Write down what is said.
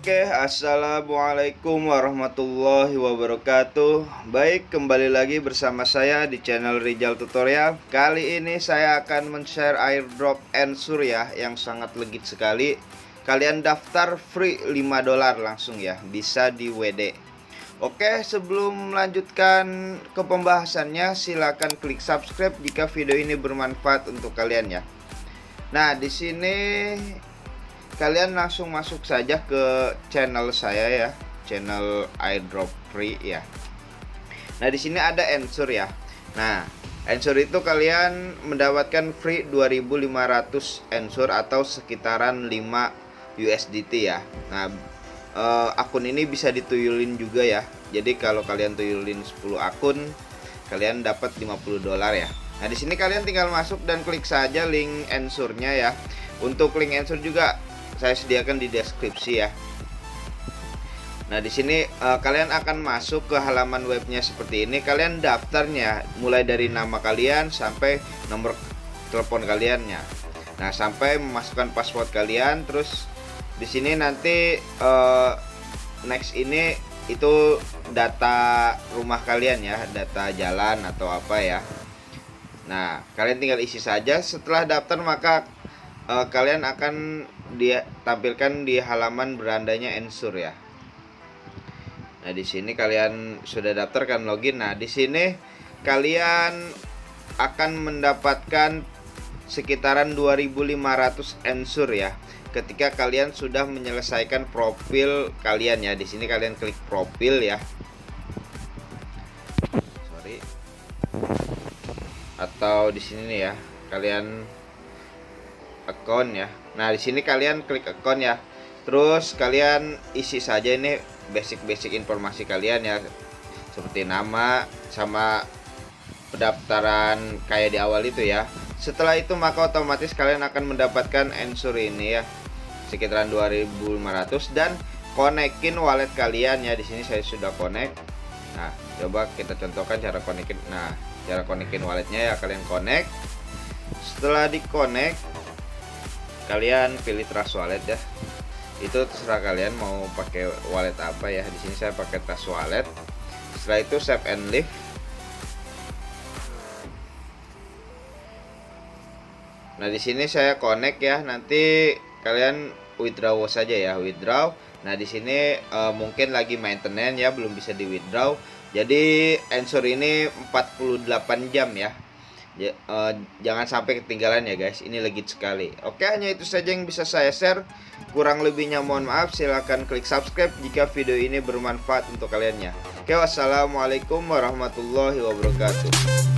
Oke, assalamualaikum warahmatullahi wabarakatuh. Baik, kembali lagi bersama saya di channel Rizal Tutorial. Kali ini saya akan men-share airdrop Ensure ya, yang sangat legit sekali. Kalian daftar free $5 langsung ya, bisa di WD. Oke, sebelum melanjutkan ke pembahasannya, silakan klik subscribe jika video ini bermanfaat untuk kalian ya. Nah, di sini kalian langsung masuk saja ke channel saya ya, channel airdrop free ya. Nah, di sini ada Ensure ya. Nah, Ensure itu kalian mendapatkan free 2500 Ensure atau sekitaran 5 USDT ya. Nah, akun ini bisa dituyulin juga ya. Jadi kalau kalian tuyulin 10 akun, kalian dapat $50 ya. Nah, di sini kalian tinggal masuk dan klik saja link Ensure-nya ya. Untuk link Ensure juga saya sediakan di deskripsi ya. Nah, di sini kalian akan masuk ke halaman webnya seperti ini. Kalian daftarnya mulai dari nama kalian sampai nomor telepon kaliannya. Nah, sampai memasukkan password kalian. Terus di sini nanti next ini itu data rumah kalian ya, data jalan atau apa ya. Nah, kalian tinggal isi saja. Setelah daftar maka kalian akan ditampilkan di halaman berandanya Ensure ya. Nah, di sini kalian sudah daftar kan, login. Nah, di sini kalian akan mendapatkan sekitaran 2500 Ensure ya. Ketika kalian sudah menyelesaikan profil kalian ya. Di sini kalian klik profil ya. Sorry. Atau di sini nih ya, kalian account ya. Nah, di sini kalian klik account ya. Terus kalian isi saja ini basic informasi kalian ya, seperti nama sama pendaftaran kayak di awal itu ya. Setelah itu maka otomatis kalian akan mendapatkan Ensure ini ya, sekitaran 2500, dan konekin wallet kalian ya. Di sini saya sudah connect. Nah, coba kita contohkan cara konekin. Nah, cara konekin walletnya ya, kalian connect. Setelah di connect, kalian pilih Trust Wallet ya. Itu terserah kalian mau pakai wallet apa ya. Di sini saya pakai Trust Wallet. Setelah itu save and leave. Nah, di sini saya connect ya. Nanti kalian withdraw saja ya, withdraw. Nah, di sini mungkin lagi maintenance ya, belum bisa di withdraw. Jadi Ensure ini 48 jam ya. Jangan sampai ketinggalan ya guys, ini legit sekali. Oke, hanya itu saja yang bisa saya share. Kurang lebihnya mohon maaf. Silahkan klik subscribe jika video ini bermanfaat untuk kalian ya. Oke, wassalamualaikum warahmatullahi wabarakatuh.